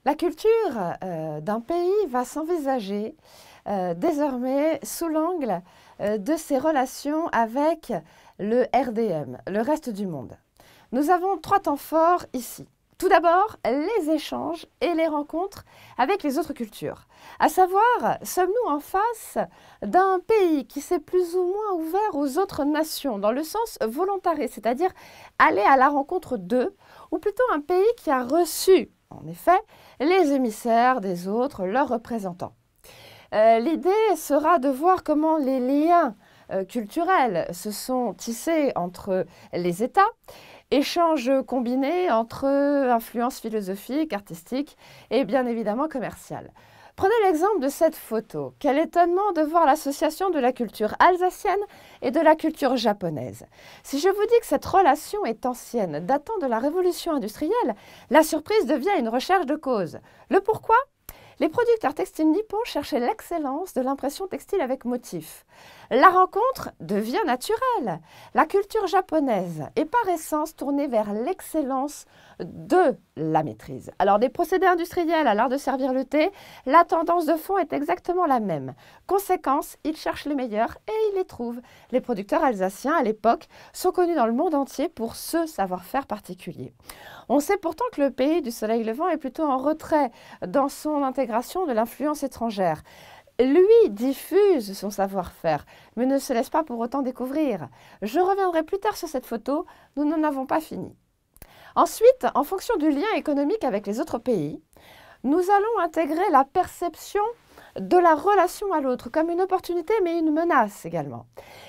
La culture d'un pays va s'envisager désormais sous l'angle de ses relations avec le RDM, le reste du monde. Nous avons trois temps forts ici. Tout d'abord, les échanges et les rencontres avec les autres cultures. À savoir, sommes-nous en face d'un pays qui s'est plus ou moins ouvert aux autres nations, dans le sens volontariste, c'est-à-dire aller à la rencontre d'eux, ou plutôt un pays qui a reçu, en effet, les émissaires des autres, leurs représentants. L'idée sera de voir comment les liens culturels se sont tissés entre les États, échanges combinés entre influences philosophiques, artistiques et bien évidemment commerciales. Prenez l'exemple de cette photo. Quel étonnement de voir l'association de la culture alsacienne et de la culture japonaise. Si je vous dis que cette relation est ancienne, datant de la révolution industrielle, la surprise devient une recherche de cause. Le pourquoi ? Les producteurs textiles nippons cherchaient l'excellence de l'impression textile avec motif. La rencontre devient naturelle. La culture japonaise est par essence tournée vers l'excellence de la maîtrise. Alors des procédés industriels à l'art de servir le thé, la tendance de fond est exactement la même. Conséquence, ils cherchent les meilleurs et ils les trouvent. Les producteurs alsaciens à l'époque sont connus dans le monde entier pour ce savoir-faire particulier. On sait pourtant que le pays du soleil levant est plutôt en retrait dans son intégration de l'influence étrangère. Lui diffuse son savoir-faire, mais ne se laisse pas pour autant découvrir. Je reviendrai plus tard sur cette photo, nous n'en avons pas fini. Ensuite, en fonction du lien économique avec les autres pays, nous allons intégrer la perception de la relation à l'autre comme une opportunité mais une menace également.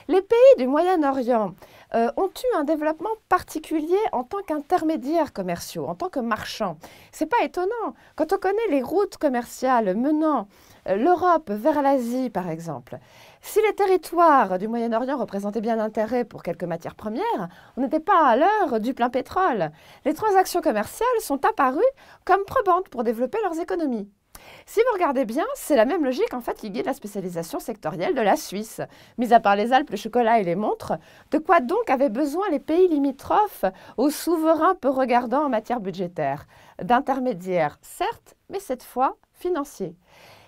Les pays du Moyen-Orient ont eu un développement particulier en tant qu'intermédiaires commerciaux, en tant que marchands. C'est pas étonnant quand on connaît les routes commerciales menant l'Europe vers l'Asie par exemple. Si les territoires du Moyen-Orient représentaient bien l'intérêt pour quelques matières premières, on n'était pas à l'heure du plein pétrole. Les transactions commerciales sont apparues comme probantes pour développer leurs économies. Si vous regardez bien, c'est la même logique en fait qui guide la spécialisation sectorielle de la Suisse. Mis à part les Alpes, le chocolat et les montres, de quoi donc avaient besoin les pays limitrophes aux souverains peu regardants en matière budgétaire? D'intermédiaires, certes, mais cette fois financiers.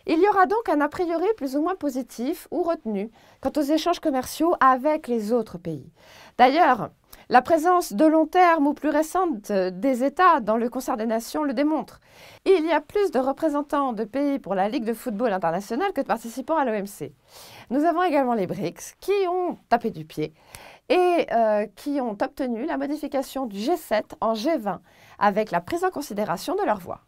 Il y aura donc un a priori plus ou moins positif ou retenu quant aux échanges commerciaux avec les autres pays. D'ailleurs, la présence de long terme ou plus récente des États dans le concert des nations le démontre. Il y a plus de représentants de pays pour la Ligue de football internationale que de participants à l'OMC. Nous avons également les BRICS qui ont tapé du pied et qui ont obtenu la modification du G7 en G20 avec la prise en considération de leur voix.